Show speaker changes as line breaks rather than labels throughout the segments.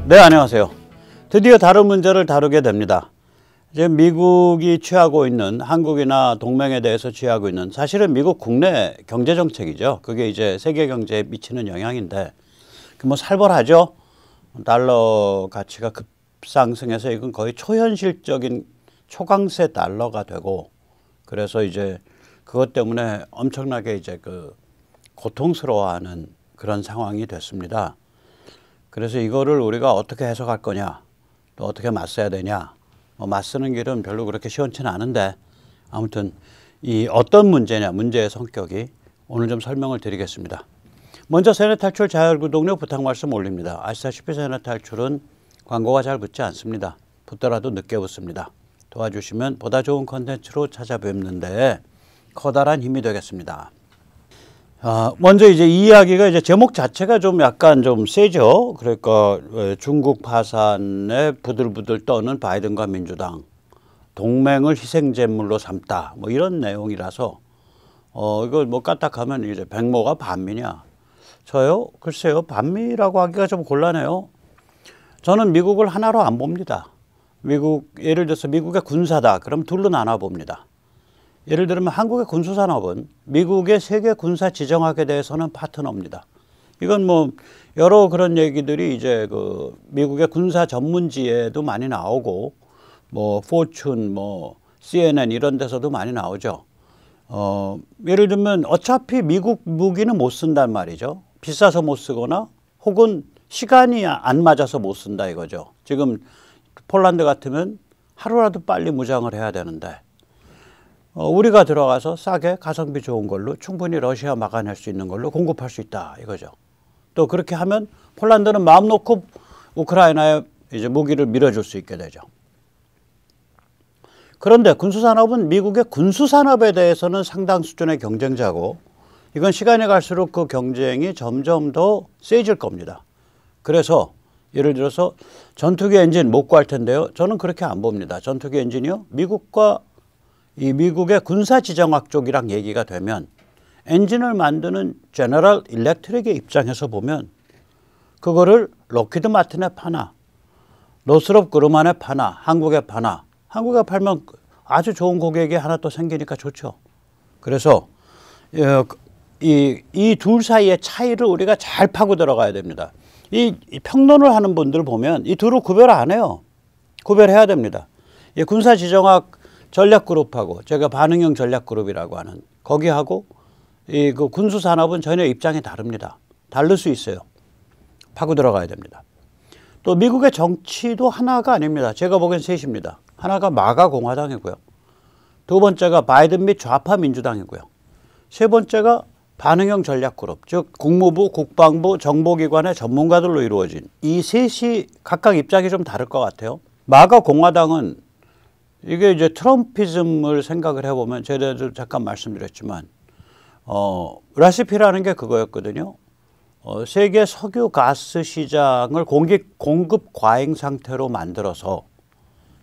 네, 안녕하세요. 드디어 다른 문제를 다루게 됩니다. 지금 미국이 취하고 있는, 한국이나 동맹에 대해서 취하고 있는, 사실은 미국 국내 경제 정책이죠. 그게 이제 세계 경제에 미치는 영향인데, 뭐 살벌하죠. 달러 가치가 급상승해서 이건 거의 초현실적인 초강세 달러가 되고, 그래서 이제 그것 때문에 엄청나게 이제 고통스러워하는 그런 상황이 됐습니다. 그래서 이거를 우리가 어떻게 해석할 거냐, 또 어떻게 맞서야 되냐, 맞서는 길은 별로 그렇게 시원치는 않은데, 아무튼 이 어떤 문제냐, 문제의 성격이 오늘 좀 설명을 드리겠습니다. 먼저 세뇌 탈출 자율구독료 부탁 말씀 올립니다. 아시다시피 세뇌 탈출은 광고가 잘 붙지 않습니다. 붙더라도 늦게 붙습니다. 도와주시면 보다 좋은 컨텐츠로 찾아뵙는데 커다란 힘이 되겠습니다. 먼저 이제 이 이야기가 이제 제목 자체가 좀 약간 좀 세죠. 그러니까 중국 파산에 부들부들 떠는 바이든과 민주당, 동맹을 희생제물로 삼다, 뭐 이런 내용이라서 이거 뭐 까딱하면 이제 백모가 반미냐? 저요? 글쎄요, 반미라고 하기가 좀 곤란해요. 저는 미국을 하나로 안 봅니다. 예를 들어서 미국의 군사다, 그럼 둘로 나눠 봅니다. 예를 들면 한국의 군수산업은 미국의 세계 군사 지정학에 대해서는 파트너입니다. 이건 뭐 여러 그런 얘기들이 이제 미국의 군사 전문지에도 많이 나오고, 뭐 포춘, 뭐 CNN 이런 데서도 많이 나오죠. 예를 들면 어차피 미국 무기는 못 쓴단 말이죠. 비싸서 못 쓰거나 혹은 시간이 안 맞아서 못 쓴다 이거죠. 지금 폴란드 같으면 하루라도 빨리 무장을 해야 되는데, 우리가 들어가서 싸게 가성비 좋은 걸로 충분히 러시아 막아낼 수 있는 걸로 공급할 수 있다 이거죠. 또 그렇게 하면 폴란드는 마음 놓고 우크라이나에 이제 무기를 밀어줄 수 있게 되죠. 그런데 군수산업은 미국의 군수산업에 대해서는 상당 수준의 경쟁자고, 이건 시간이 갈수록 그 경쟁이 점점 더 세질 겁니다. 그래서 예를 들어서 전투기 엔진 못 구할 텐데요. 저는 그렇게 안 봅니다. 전투기 엔진이요, 미국의 군사지정학 쪽이랑 얘기가 되면 엔진을 만드는 제너럴 일렉트릭의 입장에서 보면 그거를 록히드 마틴에 파나 노스롭 그루만에 파나 한국에 파나, 한국에 팔면 아주 좋은 고객이 하나 또 생기니까 좋죠. 그래서 이 둘 사이의 차이를 우리가 잘 파고 들어가야 됩니다. 이 평론을 하는 분들 보면 이 둘을 구별 안 해요. 구별해야 됩니다. 이 군사지정학 전략그룹하고 제가 반응형 전략그룹이라고 하는 거기하고 그 군수산업은 전혀 입장이 다릅니다. 다를 수 있어요. 파고 들어가야 됩니다. 또 미국의 정치도 하나가 아닙니다. 제가 보기엔 셋입니다. 하나가 마가 공화당이고요. 두 번째가 바이든 및 좌파 민주당이고요. 세 번째가 반응형 전략그룹, 즉 국무부, 국방부, 정보기관의 전문가들로 이루어진 이 셋이 각각 입장이 좀 다를 것 같아요. 마가 공화당은 이게 이제 트럼피즘을 생각을 해보면, 제가 잠깐 말씀드렸지만, 레시피라는 게 그거였거든요. 세계 석유 가스 시장을 공급 과잉 상태로 만들어서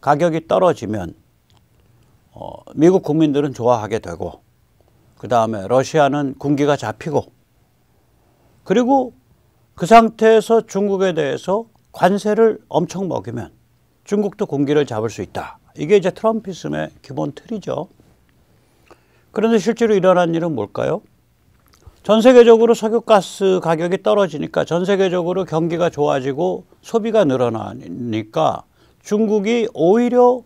가격이 떨어지면, 미국 국민들은 좋아하게 되고, 그 다음에 러시아는 군기가 잡히고, 그리고 그 상태에서 중국에 대해서 관세를 엄청 먹이면 중국도 군기를 잡을 수 있다. 이게 이제 트럼피즘의 기본 틀이죠. 그런데 실제로 일어난 일은 뭘까요? 전 세계적으로 석유가스 가격이 떨어지니까, 전 세계적으로 경기가 좋아지고 소비가 늘어나니까 중국이 오히려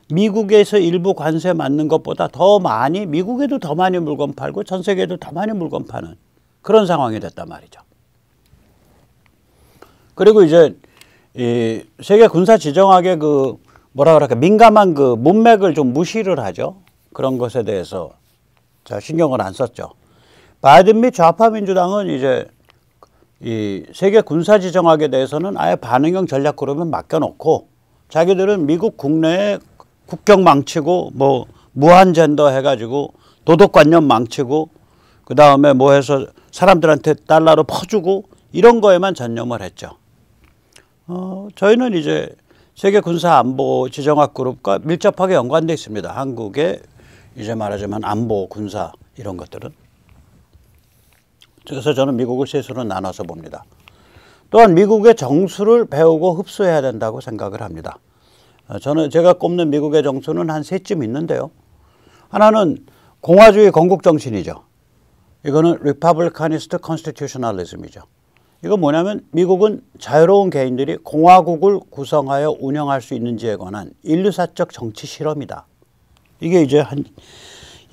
미국에서 일부 관세 맞는 것보다 더 많이, 미국에도 더 많이 물건 팔고 전 세계에도 더 많이 물건 파는 그런 상황이 됐단 말이죠. 그리고 이제 이 세계 군사 지정학의 뭐라 그럴까, 민감한 문맥을 좀 무시를 하죠. 그런 것에 대해서 자 신경을 안 썼죠. 바이든 및 좌파 민주당은 이제 이 세계 군사 지정학에 대해서는 아예 반응형 전략그룹에 맡겨놓고, 자기들은 미국 국내에 국경 망치고 뭐 무한젠더 해가지고 도덕관념 망치고, 그 다음에 뭐 해서 사람들한테 달러로 퍼주고 이런 거에만 전념을 했죠. 저희는 이제 세계 군사 안보 지정학 그룹과 밀접하게 연관되어 있습니다. 한국의 이제 말하자면 안보, 군사 이런 것들은. 그래서 저는 미국을 셋으로 나눠서 봅니다. 또한 미국의 정수를 배우고 흡수해야 된다고 생각을 합니다. 제가 꼽는 미국의 정수는 한 세쯤 있는데요. 하나는 공화주의 건국 정신이죠. 이거는 Republicanist Constitutionalism이죠. 이건 뭐냐면 미국은 자유로운 개인들이 공화국을 구성하여 운영할 수 있는지에 관한 인류사적 정치 실험이다. 이게 이제 한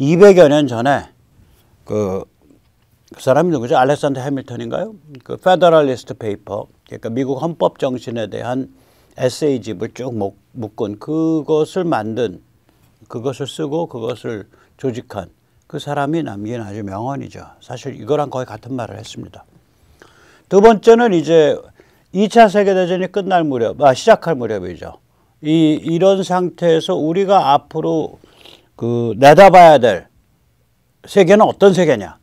200여 년 전에 그 사람이 누구죠? 알렉산더 해밀턴인가요? 그 페더럴리스트 페이퍼, 그러니까 미국 헌법 정신에 대한 에세이집을 쭉 묶은 그것을 만든, 그것을 쓰고 그것을 조직한 그 사람이 남긴 아주 명언이죠. 사실 이거랑 거의 같은 말을 했습니다. 두 번째는 이제 2차 세계대전이 끝날 무렵, 시작할 무렵이죠. 이런 상태에서 우리가 앞으로 내다봐야 될 세계는 어떤 세계냐.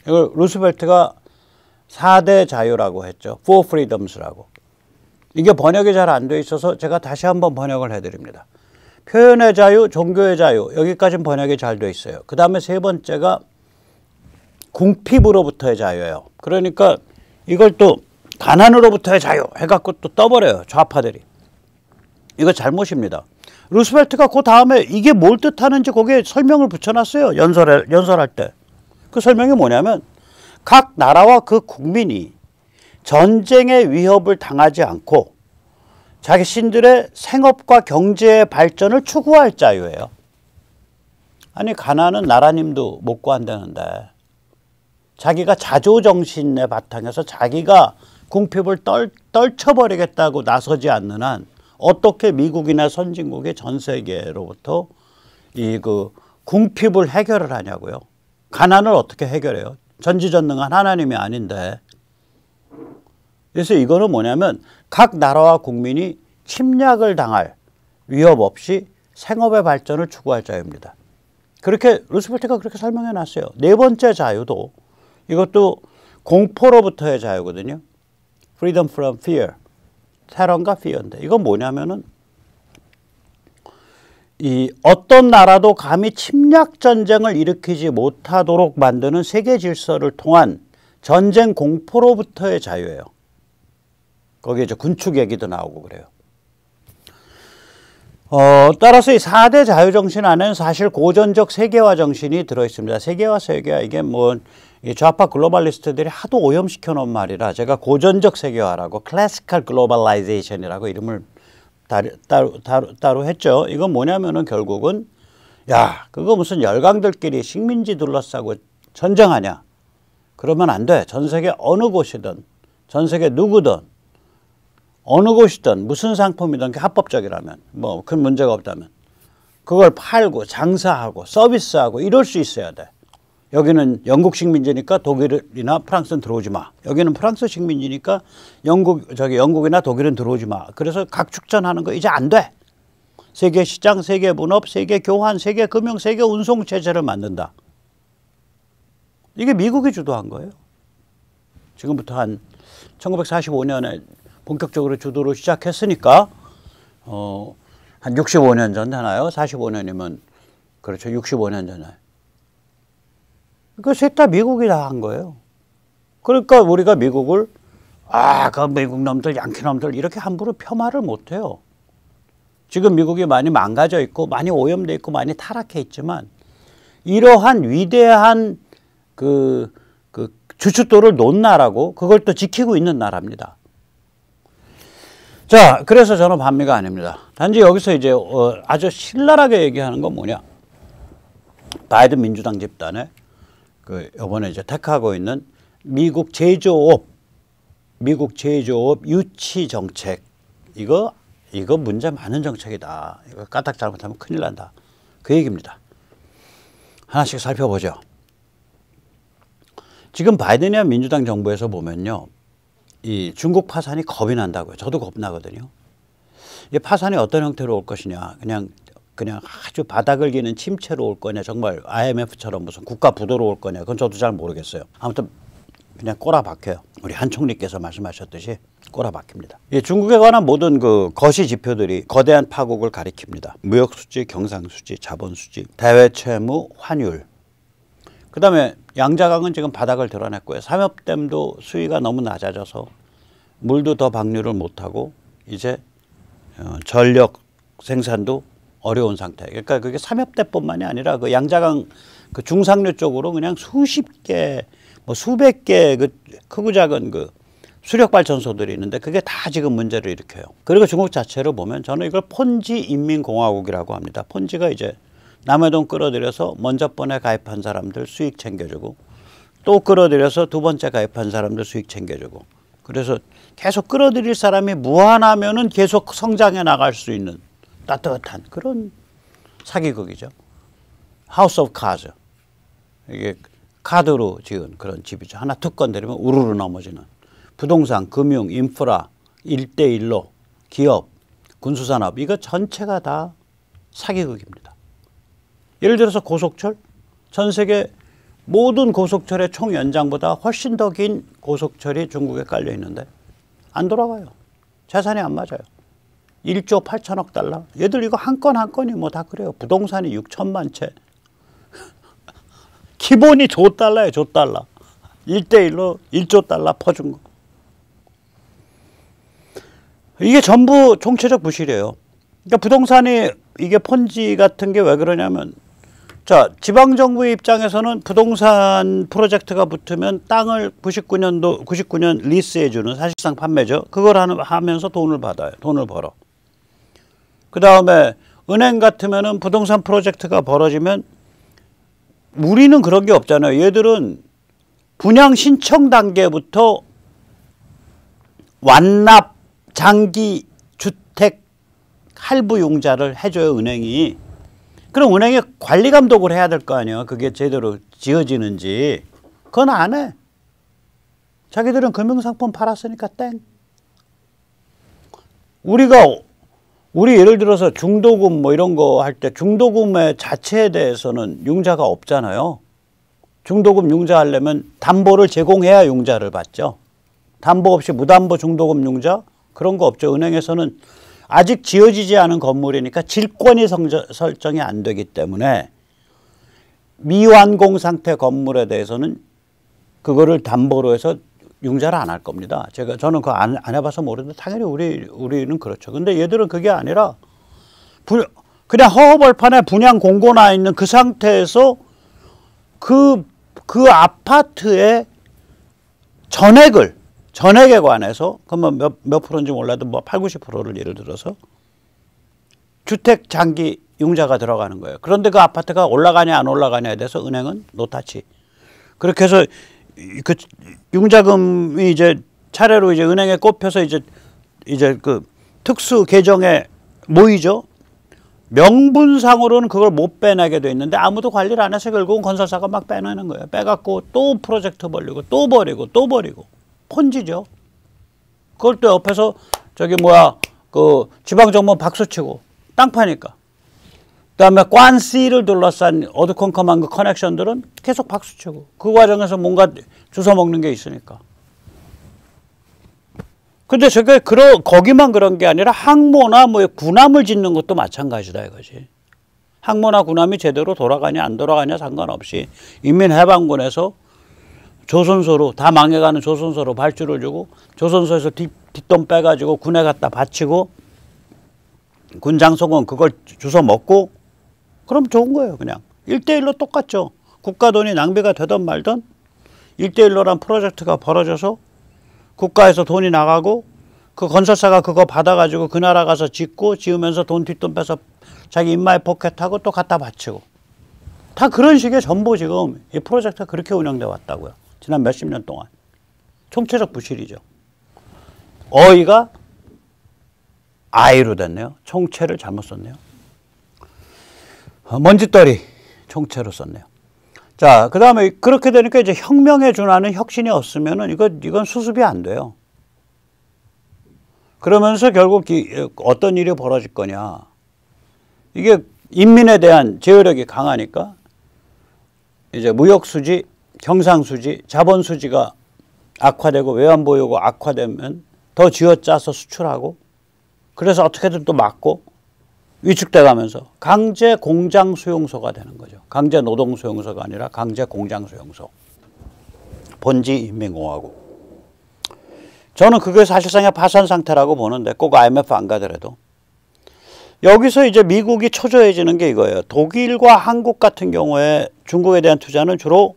이걸 루스벨트가 4대 자유라고 했죠. Four Freedoms라고. 이게 번역이 잘 안 돼 있어서 제가 다시 한번 번역을 해드립니다. 표현의 자유, 종교의 자유, 여기까지는 번역이 잘 돼 있어요. 그 다음에 세 번째가 궁핍으로부터의 자유예요. 그러니까 이걸 또 가난으로부터의 자유 해갖고 또 떠버려요. 좌파들이. 이거 잘못입니다. 루스벨트가 그 다음에 이게 뭘 뜻하는지 거기에 설명을 붙여놨어요. 연설할 때. 그 설명이 뭐냐면 각 나라와 그 국민이 전쟁의 위협을 당하지 않고 자신들의 생업과 경제의 발전을 추구할 자유예요. 아니 가난은 나라님도 못 구한다는데 자기가 자조정신의 바탕에서 자기가 궁핍을 떨쳐버리겠다고 나서지 않는 한 어떻게 미국이나 선진국의 전 세계로부터 궁핍을 해결을 하냐고요. 가난을 어떻게 해결해요? 전지전능한 하나님이 아닌데. 그래서 이거는 뭐냐면 각 나라와 국민이 침략을 당할 위협 없이 생업의 발전을 추구할 자유입니다. 그렇게 루스벨트가 그렇게 설명해 놨어요. 네 번째 자유도 이것도 공포로부터의 자유거든요. Freedom from fear. 테러인가 fear인데 이건 뭐냐면은 어떤 나라도 감히 침략 전쟁을 일으키지 못하도록 만드는 세계 질서를 통한 전쟁 공포로부터의 자유예요. 거기에 이제 군축 얘기도 나오고 그래요. 따라서 이 4대 자유 정신 안에는 사실 고전적 세계화 정신이 들어있습니다. 세계화 이게 이 좌파 글로벌리스트들이 하도 오염시켜 놓은 말이라 제가 고전적 세계화라고 클래시컬 글로벌라이제이션이라고 이름을 따로 했죠. 이건 뭐냐면은 결국은 그거 무슨 열강들끼리 식민지 둘러싸고 전쟁하냐. 그러면 안 돼. 전 세계 어느 곳이든 전 세계 누구든 어느 곳이든 무슨 상품이든 합법적이라면 큰 문제가 없다면 그걸 팔고 장사하고 서비스하고 이럴 수 있어야 돼. 여기는 영국 식민지니까 독일이나 프랑스는 들어오지 마. 여기는 프랑스 식민지니까 영국이나 독일은 들어오지 마. 그래서 각축전하는 거 이제 안 돼. 세계 시장, 세계 분업, 세계 교환, 세계 금융, 세계 운송 체제를 만든다. 이게 미국이 주도한 거예요. 지금부터 한 1945년에 본격적으로 주도를 시작했으니까 한 65년 전 되나요? 45년이면 그렇죠. 65년 전에. 그 셋 다 미국이 다 한 거예요. 그러니까 우리가 미국을 그 미국 놈들, 양키 놈들 이렇게 함부로 폄하를 못 해요. 지금 미국이 많이 망가져 있고 많이 오염돼 있고 많이 타락해 있지만 이러한 위대한 주춧돌을 놓은 나라고 그걸 또 지키고 있는 나라입니다. 자, 그래서 저는 반미가 아닙니다. 단지 여기서 이제 아주 신랄하게 얘기하는 건 뭐냐? 바이든 민주당 집단에 이번에 이제 택하고 있는 미국 제조업 유치 정책 이거 문제 많은 정책이다. 이거 까딱 잘못하면 큰일 난다. 그 얘기입니다. 하나씩 살펴보죠. 지금 바이든이나 민주당 정부에서 보면요. 이 중국 파산이 겁이 난다고요. 저도 겁나거든요. 이 파산이 어떤 형태로 올 것이냐. 그냥 아주 바닥을 기는 침체로 올 거냐. 정말 IMF처럼 무슨 국가 부도로 올 거냐. 그건 저도 잘 모르겠어요. 아무튼 그냥 꼬라박혀요. 우리 한 총리께서 말씀하셨듯이 꼬라박힙니다. 이 중국에 관한 모든 거시 지표들이 거대한 파국을 가리킵니다. 무역수지, 경상수지, 자본수지, 대외채무, 환율. 그다음에 양자강은 지금 바닥을 드러냈고요. 삼엽댐도 수위가 너무 낮아져서 물도 더 방류를 못하고 이제 전력 생산도 어려운 상태. 그러니까 그게 삼엽대뿐만이 아니라 그 양자강 그 중상류 쪽으로 그냥 수십 개, 뭐 수백 개 그 크고 작은 그 수력 발전소들이 있는데 그게 다 지금 문제를 일으켜요. 그리고 중국 자체를 보면 저는 이걸 폰지 인민공화국이라고 합니다. 폰지가 이제 남의 돈 끌어들여서 먼저 번에 가입한 사람들 수익 챙겨주고 또 끌어들여서 두 번째 가입한 사람들 수익 챙겨주고 그래서 계속 끌어들일 사람이 무한하면은 계속 성장해 나갈 수 있는 따뜻한 그런 사기극이죠. 하우스 오브 카즈. 이게 카드로 지은 그런 집이죠. 하나 툭 건드리면 우르르 넘어지는. 부동산, 금융, 인프라, 1대1로 기업, 군수산업 이거 전체가 다 사기극입니다. 예를 들어서 고속철. 전 세계 모든 고속철의 총 연장보다 훨씬 더 긴 고속철이 중국에 깔려 있는데 안 돌아가요. 재산이 안 맞아요. 1조 8천억 달러. 얘들 이거 한 건 한 건이 뭐 다 그래요. 부동산이 6천만 채. 기본이 조달러예요. 조달러. 1대1로 1조 달러 퍼준 거. 이게 전부 총체적 부실이에요. 그러니까 부동산이 이게 폰지 같은 게 왜 그러냐면 자, 지방정부의 입장에서는 부동산 프로젝트가 붙으면 땅을 99년 리스해주는 사실상 판매죠. 그걸 하면서 돈을 받아요. 돈을 벌어. 그 다음에 은행 같으면은 부동산 프로젝트가 벌어지면 우리는 그런 게 없잖아요. 얘들은 분양 신청 단계부터 완납 장기 주택 할부 융자를 해줘요. 은행이. 그럼 은행이 관리 감독을 해야 될 거 아니에요. 그게 제대로 지어지는지. 그건 안 해. 자기들은 금융상품 팔았으니까 땡. 우리 예를 들어서 중도금 뭐 이런 거 할 때 중도금의 자체에 대해서는 융자가 없잖아요. 중도금 융자하려면 담보를 제공해야 융자를 받죠. 담보 없이 무담보 중도금 융자 그런 거 없죠. 은행에서는 아직 지어지지 않은 건물이니까 질권이 설정이 안 되기 때문에 미완공 상태 건물에 대해서는 그거를 담보로 해서 융자를 안 할 겁니다. 저는 그거 안 해봐서 모르는데 당연히 우리는 그렇죠. 근데 얘들은 그게 아니라 그냥 허허벌판에 분양 공고 나 있는 그 상태에서 그 아파트의 전액에 관해서 그러면 몇 프로인지 몰라도 뭐 8, 90%를 예를 들어서 주택 장기 융자가 들어가는 거예요. 그런데 그 아파트가 올라가냐 안 올라가냐에 대해서 은행은 노타치. 그렇게 해서 그 융자금이 이제 차례로 이제 은행에 꼽혀서 이제 그 특수 계정에 모이죠. 명분상으로는 그걸 못 빼내게 돼 있는데 아무도 관리를 안 해서 결국은 건설사가 막 빼내는 거예요. 빼갖고 또 프로젝트 벌리고 또 버리고 또 버리고. 폰지죠. 그걸 또 옆에서 그 지방정부 박수치고 땅 파니까. 그다음에 관시를 둘러싼 어두컴컴한 그 커넥션들은 계속 박수치고 그 과정에서 뭔가 주워 먹는 게 있으니까. 근데 저게 거기만 그런 게 아니라 항모나 뭐 군함을 짓는 것도 마찬가지다 이거지. 항모나 군함이 제대로 돌아가냐 안 돌아가냐 상관없이 인민해방군에서 조선소로 다 망해가는 조선소로 발주를 주고 조선소에서 뒷돈 빼가지고 군에 갖다 바치고 군장성은 그걸 주워 먹고 그럼 좋은 거예요. 그냥 1대1로 똑같죠. 국가 돈이 낭비가 되든 말든 1대1로란 프로젝트가 벌어져서 국가에서 돈이 나가고 그 건설사가 그거 받아가지고 그 나라 가서 지으면서 돈 뒷돈 빼서 자기 인마에 포켓하고 또 갖다 바치고 다 그런 식의 전부 지금 이 프로젝트가 그렇게 운영돼 왔다고요. 지난 몇십 년 동안. 총체적 부실이죠. 어이가 아이로 됐네요. 총체를 잘못 썼네요. 먼지떨이 총체로 썼네요. 자, 그 다음에 그렇게 되니까 이제 혁명에 준하는 혁신이 없으면은 이건 수습이 안 돼요. 그러면서 결국 어떤 일이 벌어질 거냐. 이게 인민에 대한 제어력이 강하니까 이제 무역수지, 경상수지, 자본수지가 악화되고 외환보유고 악화되면 더 쥐어짜서 수출하고 그래서 어떻게든 또 막고 위축돼 가면서 강제 공장 수용소가 되는 거죠. 강제 노동 수용소가 아니라 강제 공장 수용소. 본지 인민공화국. 저는 그게 사실상의 파산 상태라고 보는데 꼭 IMF 안 가더라도. 여기서 이제 미국이 초조해지는 게 이거예요. 독일과 한국 같은 경우에 중국에 대한 투자는 주로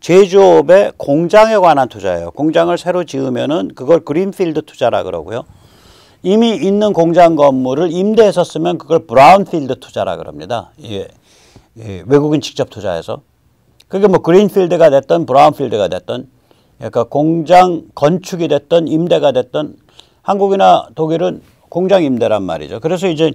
제조업의 공장에 관한 투자예요. 공장을 새로 지으면은 그걸 그린필드 투자라 그러고요. 이미 있는 공장 건물을 임대해서 쓰면 그걸 브라운필드 투자라 그럽니다. 예, 외국인 직접 투자해서. 그게 뭐 그린필드가 됐든 브라운필드가 됐든, 그러니까 공장 건축이 됐든 임대가 됐든 한국이나 독일은 공장 임대란 말이죠. 그래서 이제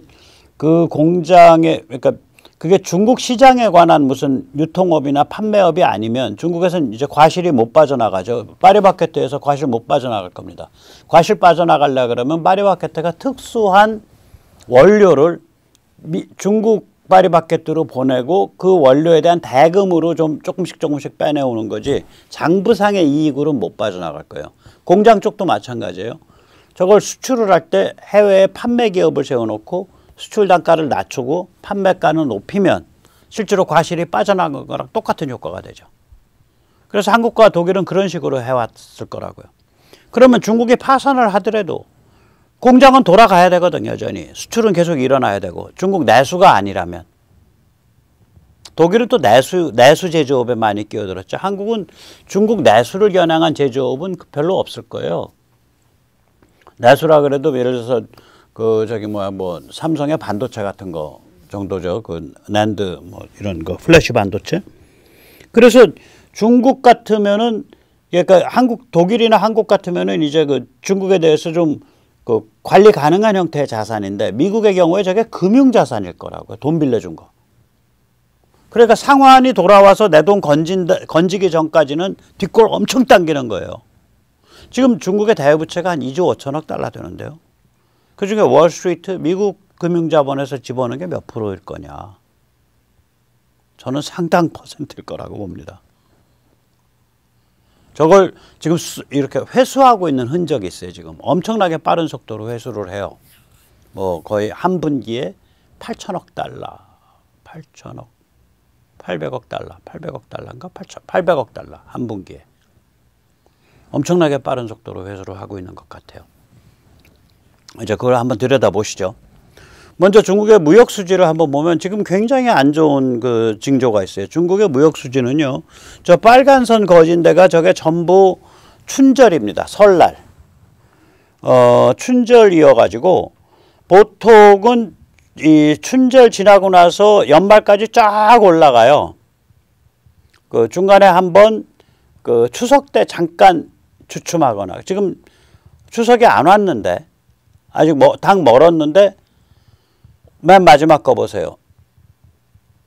그 공장에, 그러니까 그게 중국 시장에 관한 무슨 유통업이나 판매업이 아니면 중국에서는 이제 과실이 못 빠져나가죠. 파리바게뜨에서 과실 못 빠져나갈 겁니다. 과실 빠져나가려고 그러면 파리바게뜨가 특수한 원료를 중국 파리바게뜨로 보내고 그 원료에 대한 대금으로 좀 조금씩 빼내오는 거지 장부상의 이익으로 못 빠져나갈 거예요. 공장 쪽도 마찬가지예요. 저걸 수출을 할 때 해외에 판매 기업을 세워놓고 수출 단가를 낮추고 판매가는 높이면 실제로 과실이 빠져나간 거랑 똑같은 효과가 되죠. 그래서 한국과 독일은 그런 식으로 해왔을 거라고요. 그러면 중국이 파산을 하더라도 공장은 돌아가야 되거든요. 여전히. 수출은 계속 일어나야 되고 중국 내수가 아니라면. 독일은 또 내수 제조업에 많이 끼어들었죠. 한국은 중국 내수를 겨냥한 제조업은 별로 없을 거예요. 내수라 그래도 예를 들어서 삼성의 반도체 같은 거 정도죠. 그 낸드 이런 거 플래시 반도체. 그래서 중국 같으면은 그러니까 독일이나 한국 같으면은 이제 그 중국에 대해서 좀 그 관리 가능한 형태의 자산인데 미국의 경우에 저게 금융 자산일 거라고요. 돈 빌려준 거. 그러니까 상환이 돌아와서 내 돈 건지기 전까지는 뒷골 엄청 당기는 거예요. 지금 중국의 대부채가 한 2조 5천억 달러 되는데요. 그중에 월스트리트 미국 금융자본에서 집어넣는 게 몇 프로일 거냐. 저는 상당 퍼센트일 거라고 봅니다. 저걸 지금 이렇게 회수하고 있는 흔적이 있어요. 지금 엄청나게 빠른 속도로 회수를 해요. 뭐 거의 한 분기에 8천억 달러, 800억 달러인가? 800억 달러 한 분기에. 엄청나게 빠른 속도로 회수를 하고 있는 것 같아요. 이제 그걸 한번 들여다보시죠. 먼저 중국의 무역 수지를 한번 보면 지금 굉장히 안 좋은 그 징조가 있어요. 중국의 무역 수지는요. 저 빨간 선 그어진 데가 저게 전부 춘절입니다. 설날. 춘절이어 가지고 보통은 이 춘절 지나고 나서 연말까지 쫙 올라가요. 그 중간에 한번 그 추석 때 잠깐 주춤하거나 지금 추석이 안 왔는데 아직 당 멀었는데 맨 마지막 거 보세요.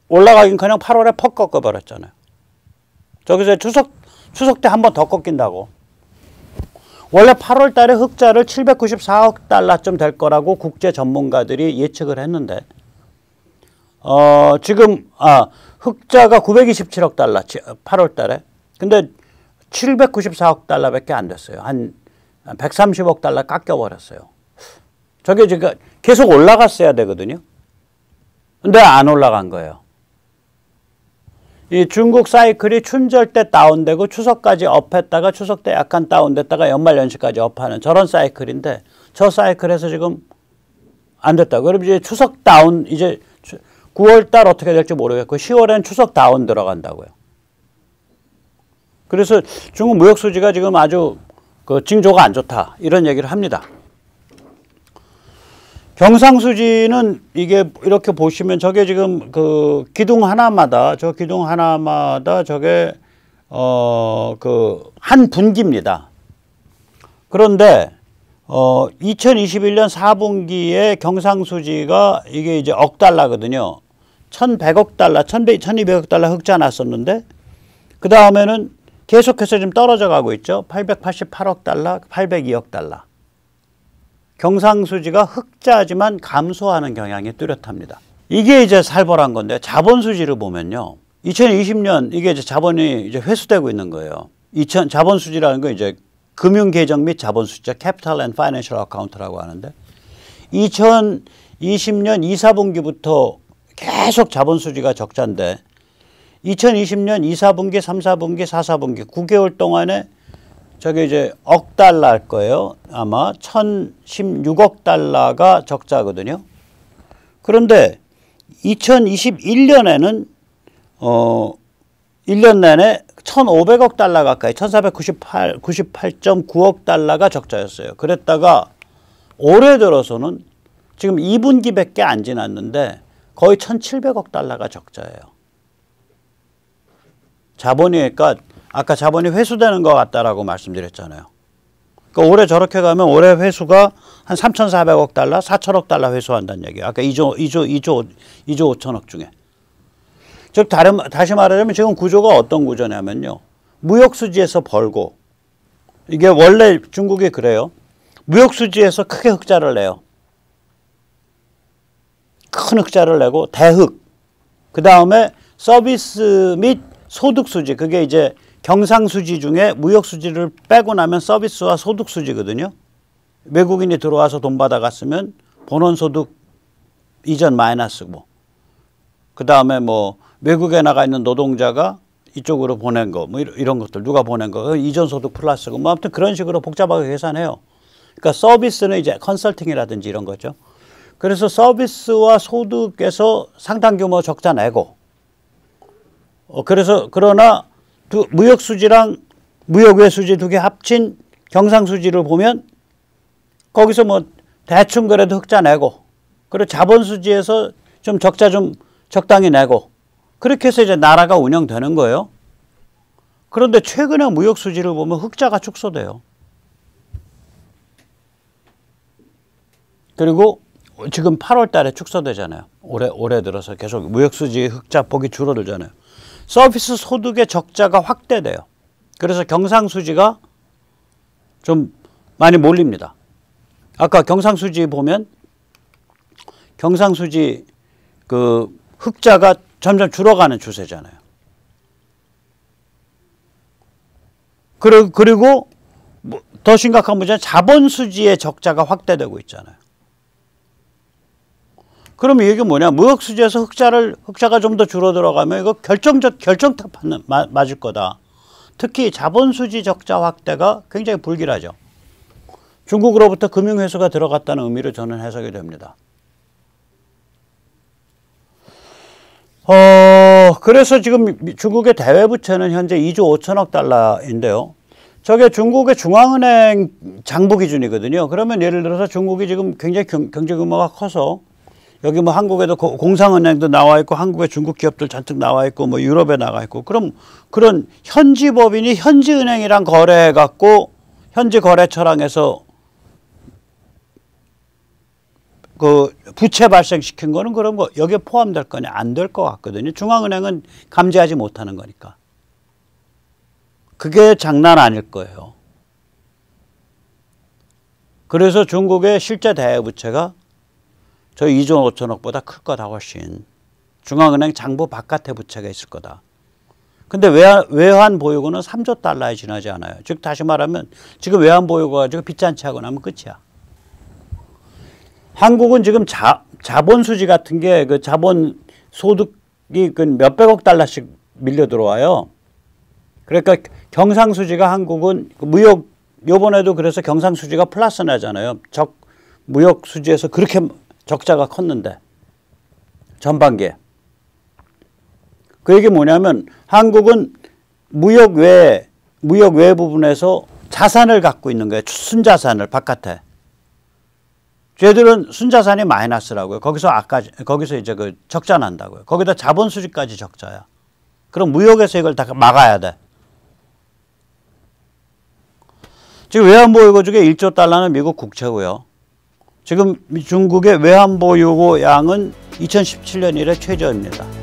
올라가긴 그냥 8월에 퍽 꺾어버렸잖아요. 저기서 추석 때 한 번 더 꺾인다고. 원래 8월 달에 흑자를 794억 달러쯤 될 거라고 국제 전문가들이 예측을 했는데 지금 흑자가 927억 달러 8월 달에. 근데 794억 달러밖에 안 됐어요. 한 130억 달러 깎여버렸어요. 저게 지금 계속 올라갔어야 되거든요. 근데 안 올라간 거예요. 이 중국 사이클이 춘절 때 다운되고 추석까지 업했다가 추석 때 약간 다운됐다가 연말 연시까지 업하는 저런 사이클인데 저 사이클에서 지금 안 됐다고. 그럼 이제 추석 다운 이제 9월 달 어떻게 될지 모르겠고 10월엔 추석 다운 들어간다고요. 그래서 중국 무역 수지가 지금 아주 그 징조가 안 좋다 이런 얘기를 합니다. 경상수지는 이게 이렇게 보시면 저게 지금 그 기둥 하나마다 저게 그 한 분기입니다. 그런데 2021년 4분기에 경상수지가 이게 이제 억 달러거든요. 1,100억 달러, 1,200억 달러 흑자 났었는데 그 다음에는 계속해서 지금 떨어져 가고 있죠. 888억 달러, 802억 달러. 경상수지가 흑자지만 감소하는 경향이 뚜렷합니다. 이게 이제 살벌한 건데 자본수지를 보면요. 2020년 이게 이제 자본이 이제 회수되고 있는 거예요. 자본수지라는 건 이제 금융계정 및 자본수지죠. Capital and Financial Account라고 하는데 2020년 2, 4분기부터 계속 자본수지가 적자인데 2020년 2, 4분기, 3, 4분기, 4, 4분기 9개월 동안에 저게 이제 억 달러일 거예요. 아마 1016억 달러가 적자거든요. 그런데 2021년에는 1년 내내 1,500억 달러 가까이 1,498.9억 달러가 적자였어요. 그랬다가 올해 들어서는 지금 2분기밖에 안 지났는데 거의 1,700억 달러가 적자예요. 자본이, 그러니까 아까 자본이 회수되는 것 같다라고 말씀드렸잖아요. 그러니까 올해 저렇게 가면 올해 회수가 한 3,400억 달러, 4,000억 달러 회수한다는 얘기예요. 아까 2조 5천억 중에. 즉 다시 말하자면 지금 구조가 어떤 구조냐면요. 무역수지에서 벌고, 이게 원래 중국이 그래요. 무역수지에서 크게 흑자를 내요. 큰 흑자를 내고 대흑, 그 다음에 서비스 및 소득수지, 그게 이제 경상수지 중에 무역수지를 빼고 나면 서비스와 소득수지거든요. 외국인이 들어와서 돈 받아갔으면 본원소득 이전 마이너스고, 그 다음에 뭐 외국에 나가 있는 노동자가 이쪽으로 보낸 거, 뭐 이런 것들 누가 보낸 거, 이전 소득 플러스고, 뭐 아무튼 그런 식으로 복잡하게 계산해요. 그러니까 서비스는 이제 컨설팅이라든지 이런 거죠. 그래서 서비스와 소득에서 상당 규모 적자 내고, 그러나 무역수지랑 무역외수지 두 개 합친 경상수지를 보면 거기서 뭐 대충 그래도 흑자 내고, 그리고 자본수지에서 좀 적자 좀 적당히 내고, 그렇게 해서 이제 나라가 운영되는 거예요. 그런데 최근에 무역수지를 보면 흑자가 축소돼요. 그리고 지금 8월 달에 축소되잖아요. 올해 들어서 계속 무역수지 흑자 폭이 줄어들잖아요. 서비스 소득의 적자가 확대돼요. 그래서 경상수지가 좀 많이 몰립니다. 아까 경상수지 보면 경상수지 그 흑자가 점점 줄어가는 추세잖아요. 그리고 더 심각한 문제는 자본수지의 적자가 확대되고 있잖아요. 그럼 이게 뭐냐? 무역수지에서 흑자가 좀 더 줄어들어가면 이거 결정탑 맞을 거다. 특히 자본수지 적자 확대가 굉장히 불길하죠. 중국으로부터 금융회수가 들어갔다는 의미로 저는 해석이 됩니다. 그래서 지금 중국의 대외부채는 현재 2조 5천억 달러인데요. 저게 중국의 중앙은행 장부 기준이거든요. 그러면 예를 들어서 중국이 지금 굉장히 경제 규모가 커서 여기 뭐 한국에도 공상은행도 나와 있고 한국의 중국 기업들 잔뜩 나와 있고 뭐 유럽에 나가 있고, 그럼 그런 현지 법인이 현지 은행이랑 거래해 갖고 현지 거래처랑 해서 그 부채 발생시킨 거는 그런 거 여기에 포함될 거냐? 안 될 것 같거든요. 중앙은행은 감지하지 못하는 거니까. 그게 장난 아닐 거예요. 그래서 중국의 실제 대외부채가 저 2조 5천억보다 클 거다 훨씬. 중앙은행 장부 바깥에 부채가 있을 거다. 근데 외환 보유고는 3조 달러에 지나지 않아요. 즉 다시 말하면 지금 외환 보유고 가지고 빚잔치 하고 나면 끝이야. 한국은 지금 자본 수지 같은 게 그 자본 소득이 그 몇백억 달러씩 밀려 들어와요. 그러니까 경상수지가 한국은 무역 요번에도 그래서 경상수지가 플러스 나잖아요. 무역 수지에서 그렇게 적자가 컸는데 전반기에. 그 얘기 뭐냐면 한국은 무역 외 부분에서 자산을 갖고 있는 거예요. 순자산을 바깥에. 쟤들은 순자산이 마이너스라고요. 거기서 이제 그 적자 난다고요. 거기다 자본 수지까지 적자야. 그럼 무역에서 이걸 다 막아야 돼. 지금 외환보유고 중에 1조 달러는 미국 국채고요. 지금 중국의 외환보유고 양은 2017년 이래 최저입니다.